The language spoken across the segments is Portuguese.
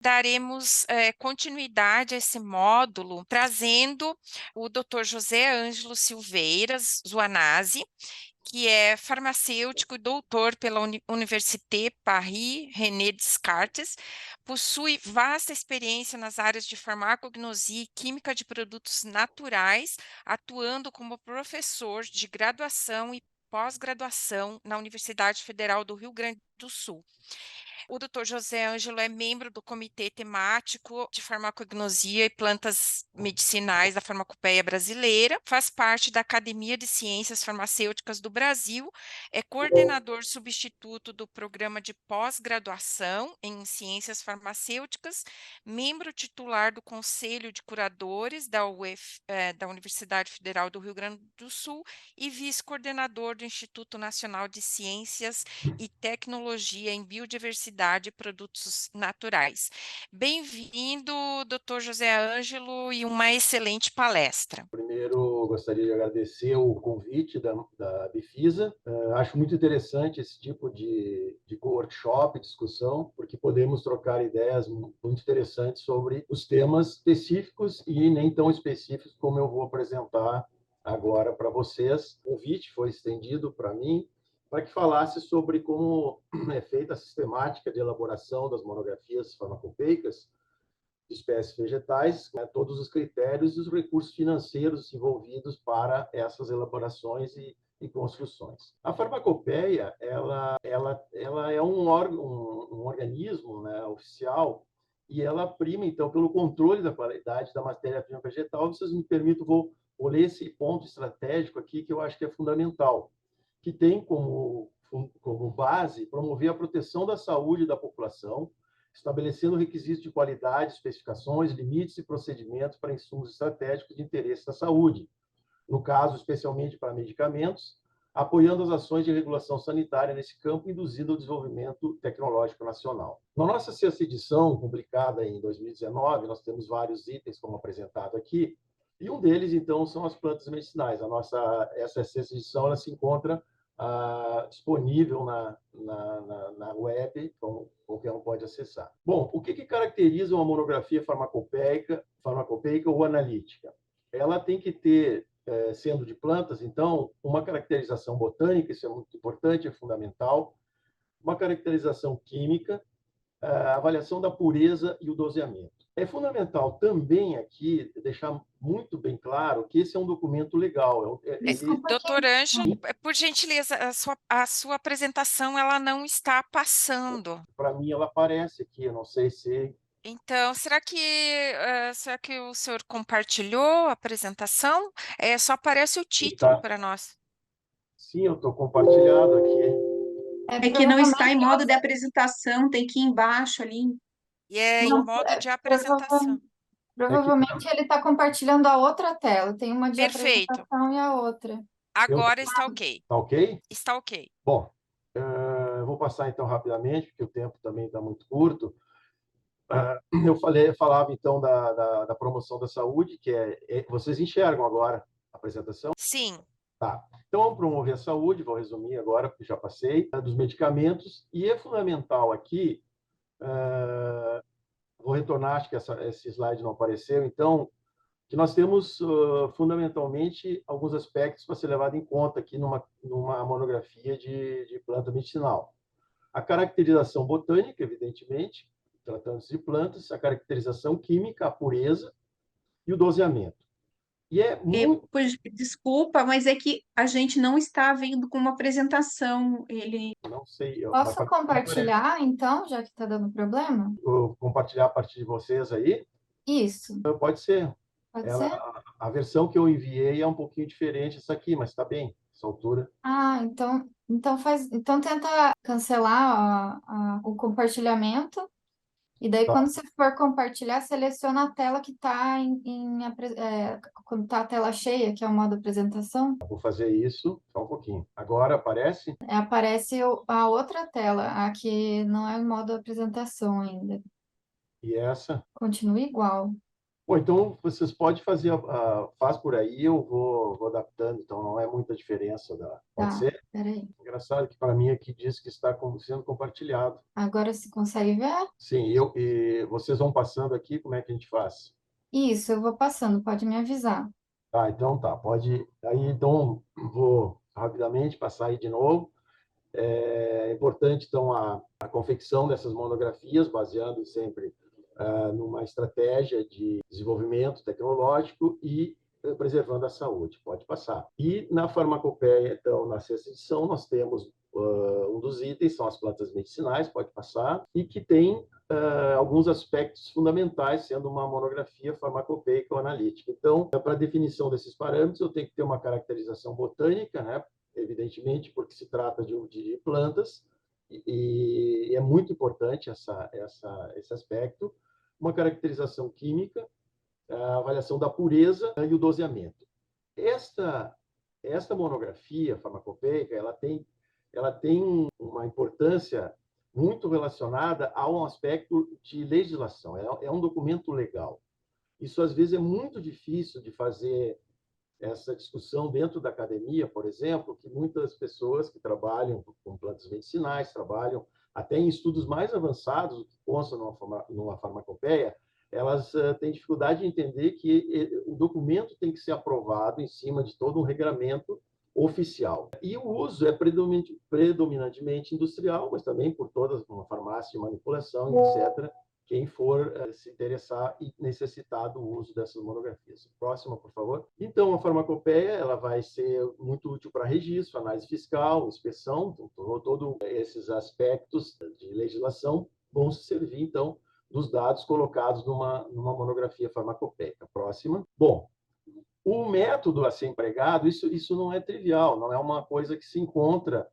daremos continuidade a esse módulo, trazendo o Dr. José Ângelo Silveira Zuanazzi, que é farmacêutico e doutor pela Université Paris-René Descartes, possui vasta experiência nas áreas de farmacognosia e química de produtos naturais, atuando como professor de graduação e pós-graduação na Universidade Federal do Rio Grande do Sul. O Dr. José Ângelo é membro do Comitê Temático de Farmacognosia e Plantas Medicinais da Farmacopeia Brasileira, faz parte da Academia de Ciências Farmacêuticas do Brasil, é coordenador substituto do Programa de Pós-Graduação em Ciências Farmacêuticas, membro titular do Conselho de Curadores da da Universidade Federal do Rio Grande do Sul e vice-coordenador do Instituto Nacional de Ciências e Tecnologia em Biodiversidade e Produtos Naturais. Bem-vindo, Dr. José Ângelo, e uma excelente palestra. Primeiro, gostaria de agradecer o convite da Bifisa. Acho muito interessante esse tipo de workshop, discussão, porque podemos trocar ideias muito interessantes sobre os temas específicos e nem tão específicos como eu vou apresentar agora para vocês. O convite foi estendido para mim para que falasse sobre como é feita a sistemática de elaboração das monografias farmacopeicas de espécies vegetais, né, todos os critérios e os recursos financeiros envolvidos para essas elaborações e construções. A farmacopeia, ela é um organismo, né, oficial, e ela prima, então, pelo controle da qualidade da matéria-prima vegetal. Vocês me permitem, vou ler esse ponto estratégico aqui, que eu acho que é fundamental, que tem como base promover a proteção da saúde da população, estabelecendo requisitos de qualidade, especificações, limites e procedimentos para insumos estratégicos de interesse da saúde, no caso, especialmente para medicamentos, apoiando as ações de regulação sanitária nesse campo, induzindo o desenvolvimento tecnológico nacional. Na nossa sexta edição, publicada em 2019, nós temos vários itens, como apresentado aqui, e um deles, então, são as plantas medicinais. Essa sexta edição ela se encontra disponível na web, então qualquer um pode acessar. Bom, o que caracteriza uma monografia farmacopeica ou analítica? Ela tem que ter, sendo de plantas, então, uma caracterização botânica, isso é muito importante, é fundamental, uma caracterização química, a avaliação da pureza e o doseamento. É fundamental também aqui deixar muito bem claro que esse é um documento legal. Doutor Ângelo, por gentileza, a sua apresentação ela não está passando. Para mim, ela aparece aqui, eu não sei se... Então, será que o senhor compartilhou a apresentação? Só aparece o título para nós. Sim, eu estou compartilhado aqui. É que não está em modo de apresentação, tem que ir embaixo ali. E é em modo de apresentação. Provavelmente ele está compartilhando a outra tela. Tem uma de Perfeito. apresentação e a outra. Agora está ok. Está ok? Está ok. Bom, eu vou passar então rapidamente, porque o tempo também está muito curto. Eu falava então da promoção da saúde, que vocês enxergam agora a apresentação? Sim. Tá. Então, vamos promover a saúde, vou resumir agora, porque já passei, dos medicamentos, e é fundamental aqui, vou retornar, acho que esse slide não apareceu, então, que nós temos, fundamentalmente, alguns aspectos para ser levado em conta aqui numa monografia de planta medicinal. A caracterização botânica, evidentemente, tratando-se de plantas, a caracterização química, a pureza e o doseamento. E é muito... Desculpa, mas é que a gente não está vendo com uma apresentação. Não sei. Posso compartilhar, então, já que está dando problema? Eu compartilhar a partir de vocês aí? Isso. Pode ser. Pode ser? A versão que eu enviei é um pouquinho diferente essa aqui, mas está bem, essa altura. Então tenta cancelar o compartilhamento. E daí, Tá. quando você for compartilhar, seleciona a tela que está quando está a tela cheia, que é o modo apresentação. Vou fazer isso só um pouquinho. Agora aparece? Aparece a outra tela, a que não é o modo apresentação ainda. E essa? Continua igual. Bom, então vocês podem fazer, faz por aí, eu vou adaptando, então não é muita diferença. Pode Tá, ser? peraí. Engraçado que para mim aqui diz que está sendo compartilhado. Agora você consegue ver? Sim, e vocês vão passando aqui, como é que a gente faz? Isso, eu vou passando, pode me avisar. Ah, então tá, pode. Aí então vou rapidamente passar aí de novo. É importante, então, a confecção dessas monografias, baseando sempre numa estratégia de desenvolvimento tecnológico e preservando a saúde. Pode passar. E na farmacopeia, então, na sexta edição, nós temos um dos itens, são as plantas medicinais, pode passar, e que tem alguns aspectos fundamentais, sendo uma monografia farmacopeica ou analítica. Então, para a definição desses parâmetros, eu tenho que ter uma caracterização botânica, né? Evidentemente, porque se trata de plantas, e é muito importante esse aspecto. Uma caracterização química, a avaliação da pureza e o doseamento. Esta monografia farmacopeica, ela tem uma importância muito relacionada a um aspecto de legislação. É um documento legal. Isso, às vezes, é muito difícil de fazer essa discussão dentro da academia, por exemplo, que muitas pessoas que trabalham com plantas medicinais, trabalham até em estudos mais avançados, que constam numa farmacopeia, elas têm dificuldade de entender que o documento tem que ser aprovado em cima de todo um regramento oficial. E o uso é predominantemente industrial, mas também por todas uma farmácia de manipulação, etc., quem for se interessar e necessitar do uso dessas monografias. Próxima, por favor. Então, a farmacopeia ela vai ser muito útil para registro, análise fiscal, inspeção, todos esses aspectos de legislação vão se servir, então, dos dados colocados numa monografia farmacopeica. Próxima. Bom, o método a ser empregado, isso não é trivial, não é uma coisa que se encontra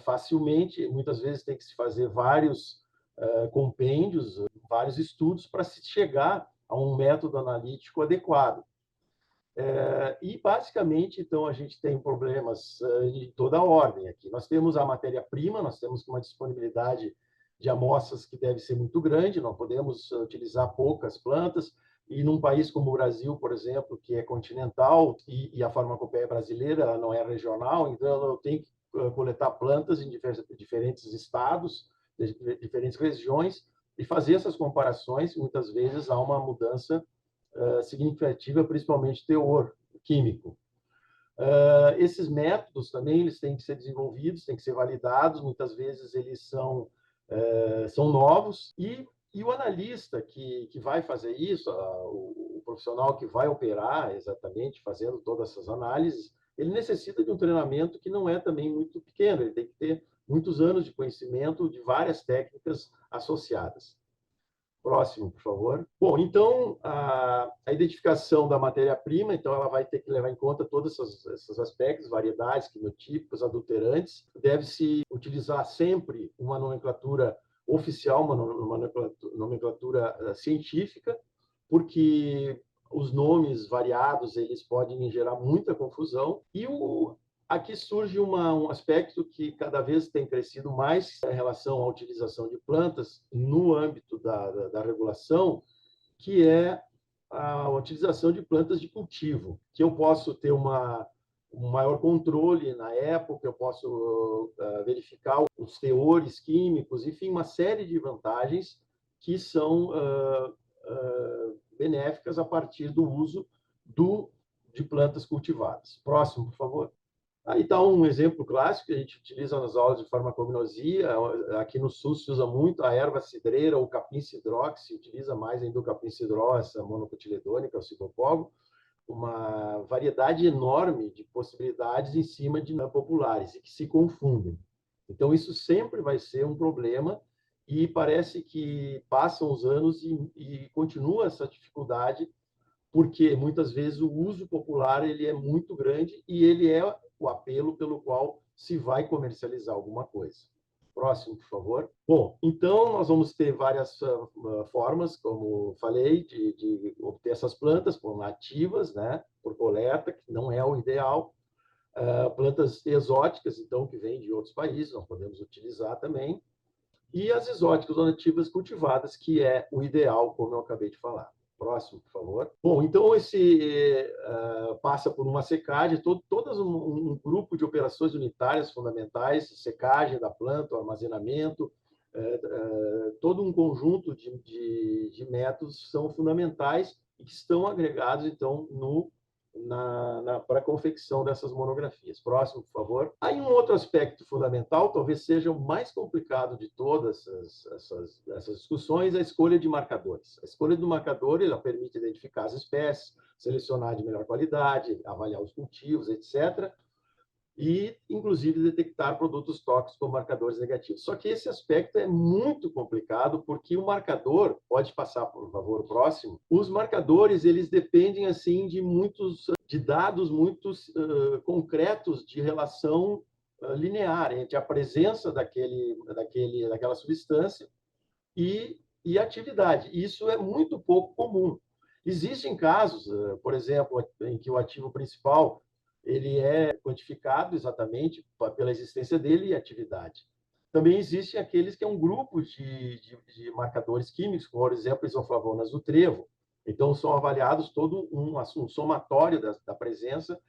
facilmente, muitas vezes tem que se fazer vários compêndios, vários estudos para se chegar a um método analítico adequado. E, basicamente, então, a gente tem problemas de toda a ordem aqui. Nós temos a matéria-prima, nós temos uma disponibilidade de amostras que deve ser muito grande, não podemos utilizar poucas plantas, e num país como o Brasil, por exemplo, que é continental, e a farmacopeia brasileira ela não é regional, então eu tenho que coletar plantas em diferentes estados, diferentes regiões, e fazer essas comparações, muitas vezes há uma mudança significativa, principalmente teor químico. Esses métodos também eles têm que ser desenvolvidos, têm que ser validados, muitas vezes eles são novos, e o analista que vai fazer isso, o profissional que vai operar exatamente, fazendo todas essas análises, ele necessita de um treinamento que não é também muito pequeno, ele tem que ter muitos anos de conhecimento de várias técnicas associadas. Próximo, por favor. Bom, então, a identificação da matéria-prima, então, ela vai ter que levar em conta todos esses aspectos, variedades, quimiotípicos, adulterantes. Deve-se utilizar sempre uma nomenclatura oficial, uma nomenclatura científica, porque os nomes variados, eles podem gerar muita confusão. E aqui surge um aspecto que cada vez tem crescido mais em relação à utilização de plantas no âmbito da regulação, que é a utilização de plantas de cultivo, que eu posso ter um maior controle na época, eu posso verificar os teores químicos, enfim, uma série de vantagens que são benéficas a partir do uso de plantas cultivadas. Próximo, por favor. Aí está um exemplo clássico que a gente utiliza nas aulas de farmacognosia. Aqui no sul se usa muito a erva cidreira ou capim-cidró, que se utiliza mais ainda o capim-cidró, essa monocotiledônica, o cigopogo, uma variedade enorme de possibilidades em cima de populares e que se confundem. Então, isso sempre vai ser um problema e parece que passam os anos e continua essa dificuldade, porque muitas vezes o uso popular ele é muito grande e ele é o apelo pelo qual se vai comercializar alguma coisa. Próximo, por favor. Bom, então nós vamos ter várias formas, como falei, de obter essas plantas, por nativas, né, por coleta, que não é o ideal. Plantas exóticas, então, que vêm de outros países, nós podemos utilizar também. E as exóticas ou nativas cultivadas, que é o ideal, como eu acabei de falar. Próximo, por favor. Bom, então esse passa por uma secagem, todo um grupo de operações unitárias fundamentais, secagem da planta, armazenamento, todo um conjunto de métodos são fundamentais e que estão agregados, então, para a confecção dessas monografias. Próximo, por favor. Aí um outro aspecto fundamental, talvez seja o mais complicado de todas essas discussões, a escolha de marcadores. A escolha do marcador, ela permite identificar as espécies, selecionar de melhor qualidade, avaliar os cultivos, etc., e, inclusive, detectar produtos tóxicos com marcadores negativos. Só que esse aspecto é muito complicado, porque o marcador, pode passar, por favor, o próximo, os marcadores, eles dependem, assim, de dados muito concretos de relação linear entre a presença daquela substância e a atividade. Isso é muito pouco comum. Existem casos, por exemplo, em que o ativo principal ele é quantificado exatamente pela existência dele e atividade. Também existem aqueles que é um grupo de marcadores químicos, como, por exemplo, isoflavonas do trevo. Então, são avaliados todo um somatório da presença,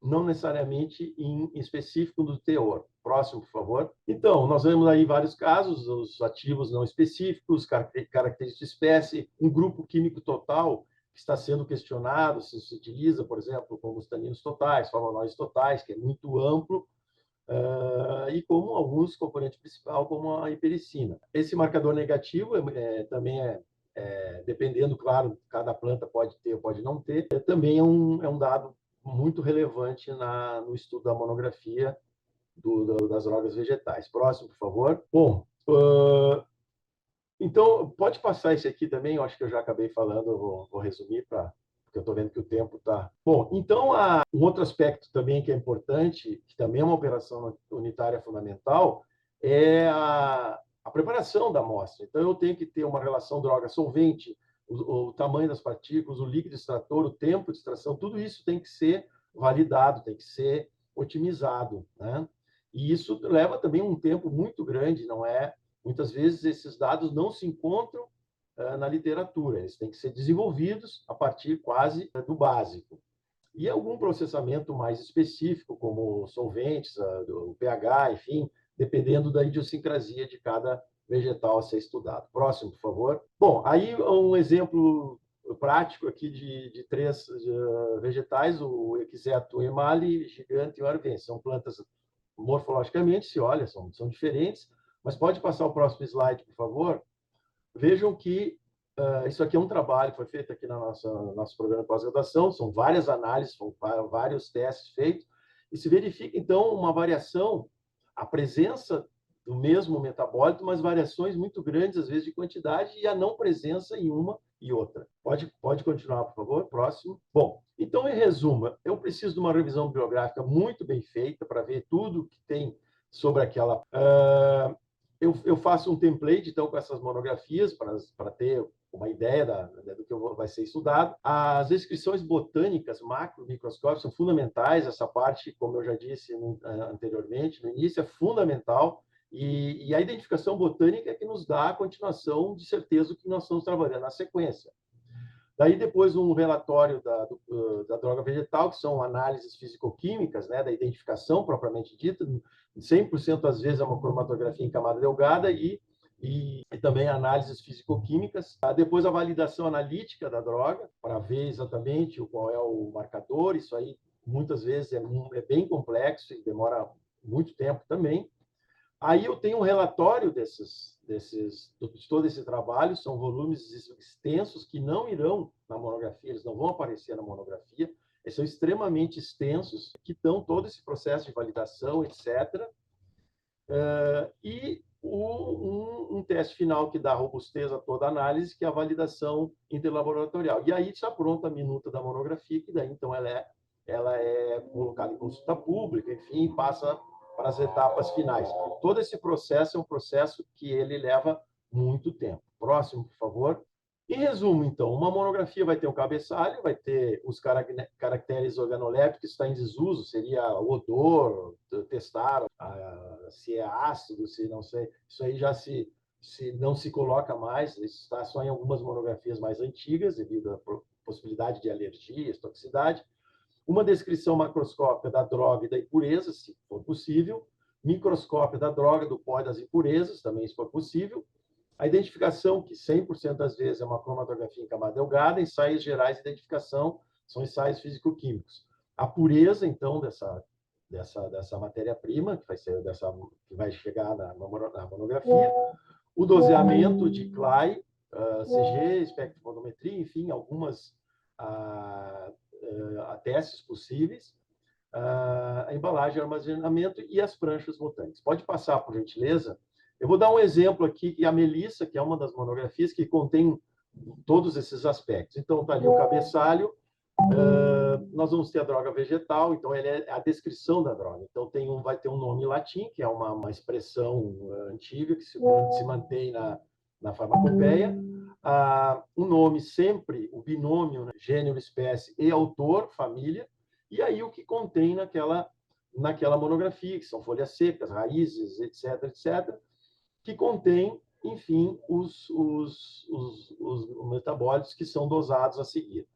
não necessariamente em específico do teor. Próximo, por favor. Então, nós vemos aí vários casos, os ativos não específicos, características de espécie, um grupo químico total que está sendo questionado, se utiliza, por exemplo, combustaninos totais, flavonoides totais, que é muito amplo, e como alguns componentes principais, como a hipericina. Esse marcador negativo também dependendo, claro, cada planta pode ter ou pode não ter, também é um dado muito relevante no estudo da monografia das drogas vegetais. Próximo, por favor. Bom, então, pode passar esse aqui também, eu acho que eu já acabei falando, eu vou resumir, porque eu estou vendo que o tempo está... Bom, então, um outro aspecto também que é importante, que também é uma operação unitária fundamental, é a preparação da amostra. Então, eu tenho que ter uma relação droga-solvente, o tamanho das partículas, o líquido extrator, o tempo de extração, tudo isso tem que ser validado, tem que ser otimizado, né? E isso leva também um tempo muito grande, não é? Muitas vezes esses dados não se encontram na literatura, eles têm que ser desenvolvidos a partir quase do básico. E algum processamento mais específico, como solventes, o pH, enfim, dependendo da idiosincrasia de cada vegetal a ser estudado. Próximo, por favor. Bom, aí um exemplo prático aqui de três vegetais, o Equiseto emale, gigante e o arvense. São plantas morfologicamente, se olha, são diferentes, mas pode passar o próximo slide, por favor. Vejam que isso aqui é um trabalho que foi feito aqui no nosso programa de pós-graduação, são várias análises, são vários testes feitos, e se verifica, então, uma variação, a presença do mesmo metabólito, mas variações muito grandes, às vezes, de quantidade, e a não presença em uma e outra. Pode continuar, por favor. Próximo. Bom, então, em resumo, eu preciso de uma revisão bibliográfica muito bem feita para ver tudo que tem sobre aquela... Eu faço um template, então, com essas monografias, para ter uma ideia do que vai ser estudado. As descrições botânicas, macro, microscópicas, são fundamentais. Essa parte, como eu já disse anteriormente, no início, é fundamental. E a identificação botânica é que nos dá a continuação de certeza do que nós estamos trabalhando na sequência. Daí, depois, um relatório da droga vegetal, que são análises físico-químicas, né, da identificação propriamente dita, 100% às vezes é uma cromatografia em camada delgada e também análises físico-químicas. Depois, a validação analítica da droga, para ver exatamente qual é o marcador. Isso aí, muitas vezes, é bem complexo e demora muito tempo também. Aí eu tenho um relatório de todo esse trabalho, são volumes extensos que não irão na monografia, eles não vão aparecer na monografia, eles são extremamente extensos, que dão todo esse processo de validação, etc. E um teste final que dá robustez a toda a análise, que é a validação interlaboratorial. E aí está pronta a minuta da monografia, que daí, então, ela é colocada em consulta pública, enfim, passa para as etapas finais. Todo esse processo é um processo que ele leva muito tempo. Próximo, por favor. Em resumo, então, uma monografia vai ter um cabeçalho, vai ter os caracteres organolépticos que está em desuso, seria o odor, testar se é ácido, se não sei. Isso aí já se não se coloca mais, isso está só em algumas monografias mais antigas, devido à possibilidade de alergias, toxicidade. Uma descrição macroscópica da droga e da impureza, se for possível. Microscópio da droga, do pó e das impurezas, também se for possível. A identificação, que 100% das vezes é uma cromatografia em camada delgada. Ensaios gerais de identificação, são ensaios físico-químicos. A pureza, então, dessa matéria-prima, que vai chegar na monografia. O doseamento de Clay, CG, espectrofotometria, enfim, algumas testes possíveis, a embalagem, armazenamento e as pranchas botânicas. Pode passar, por gentileza? Eu vou dar um exemplo aqui, que a Melissa, que é uma das monografias que contém todos esses aspectos. Então, está ali o cabeçalho, nós vamos ter a droga vegetal, então ele é a descrição da droga. Então, vai ter um nome em latim, que é uma expressão antiga, que se mantém na farmacopeia. O nome sempre, o binômio, né? Gênero, espécie e autor, família, e aí o que contém naquela monografia, que são folhas secas, raízes, etc., que contém, enfim, os metabólitos que são dosados a seguir.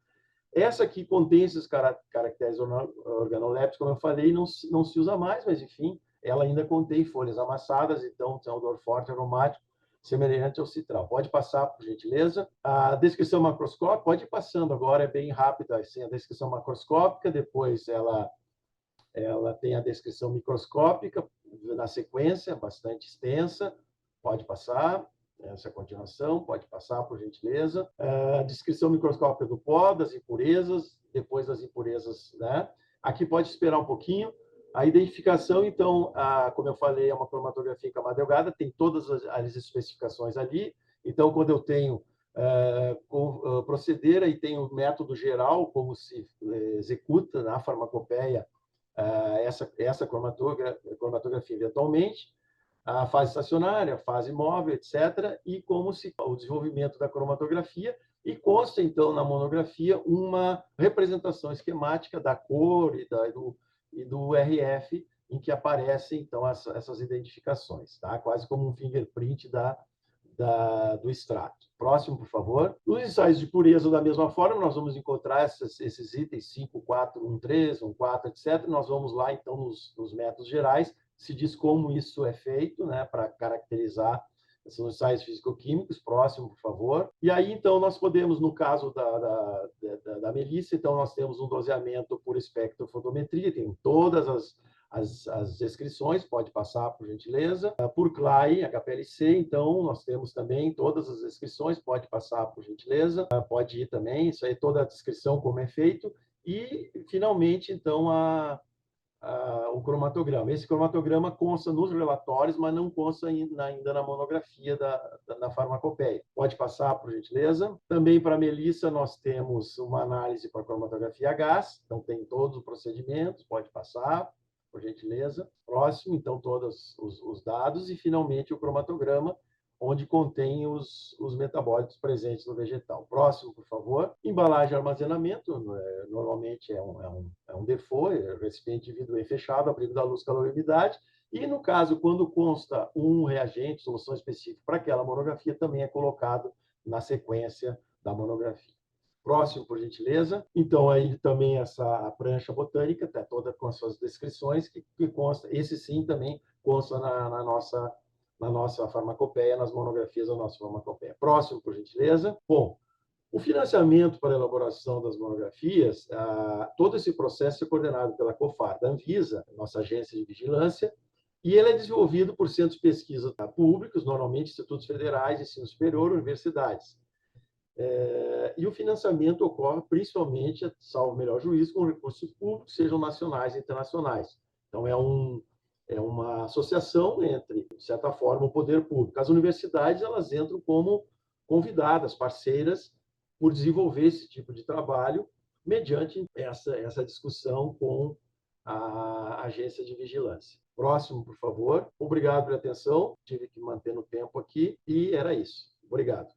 Essa aqui contém esses caracteres organolépticos, como eu falei, não se usa mais, mas, enfim, ela ainda contém folhas amassadas, então tem um odor forte, aromático, semelhante ao citral. Pode passar, por gentileza. A descrição macroscópica, pode ir passando agora, é bem rápida, assim, a descrição macroscópica, depois ela tem a descrição microscópica, na sequência, bastante extensa, pode passar. Essa continuação, pode passar, por gentileza. A descrição microscópica do pó, das impurezas, depois das impurezas, né? Aqui pode esperar um pouquinho. A identificação, então, como eu falei, é uma cromatografia em camada delgada, tem todas as especificações ali. Então, quando eu tenho proceder e tenho o método geral, como se executa na farmacopeia essa cromatografia eventualmente, a fase estacionária, a fase móvel, etc., e o desenvolvimento da cromatografia, e consta, então, na monografia, uma representação esquemática da cor e do RF, em que aparecem, então, essas identificações, tá? Quase como um fingerprint do extrato. Próximo, por favor. Nos ensaios de pureza, da mesma forma, nós vamos encontrar esses itens 5, 4, 1, 3, 1, 4, etc. Nós vamos lá, então, nos métodos gerais, se diz como isso é feito, né, para caracterizar esses ensaios físico-químicos. Próximo, por favor. E aí, então, nós podemos, no caso da Melissa, então, nós temos um doseamento por espectrofotometria, tem todas as descrições, pode passar, por gentileza. Por Clay, HPLC, então, nós temos também todas as descrições, pode passar, por gentileza. Pode ir também, isso aí, toda a descrição, como é feito. E, finalmente, então, o cromatograma. Esse cromatograma consta nos relatórios, mas não consta ainda na monografia da farmacopeia. Pode passar, por gentileza. Também para a Melissa, nós temos uma análise para cromatografia a gás, então tem todos os procedimentos, pode passar, por gentileza. Próximo, então, todos os dados. E, finalmente, o cromatograma, onde contém os metabólitos presentes no vegetal. Próximo, por favor. Embalagem e armazenamento, normalmente é um default, recipiente de vidro bem fechado, abrigo da luz, calor e umidade. E, no caso, quando consta um reagente, solução específica para aquela monografia, também é colocado na sequência da monografia. Próximo, por gentileza. Então, aí também essa prancha botânica, está toda com as suas descrições, que consta, esse sim também consta na nossa farmacopeia, nas monografias da nossa farmacopeia. Próximo, por gentileza. Bom, o financiamento para a elaboração das monografias, todo esse processo é coordenado pela COFAR, da Anvisa, nossa agência de vigilância, e ele é desenvolvido por centros de pesquisa públicos, normalmente institutos federais, ensino superior, universidades. E o financiamento ocorre principalmente, salvo o melhor juízo, com recursos públicos, sejam nacionais e internacionais. Então, é uma associação entre, de certa forma, o poder público. As universidades, elas entram como convidadas, parceiras, por desenvolver esse tipo de trabalho, mediante essa discussão com a agência de vigilância. Próximo, por favor. Obrigado pela atenção. Tive que manter no tempo aqui, e era isso. Obrigado.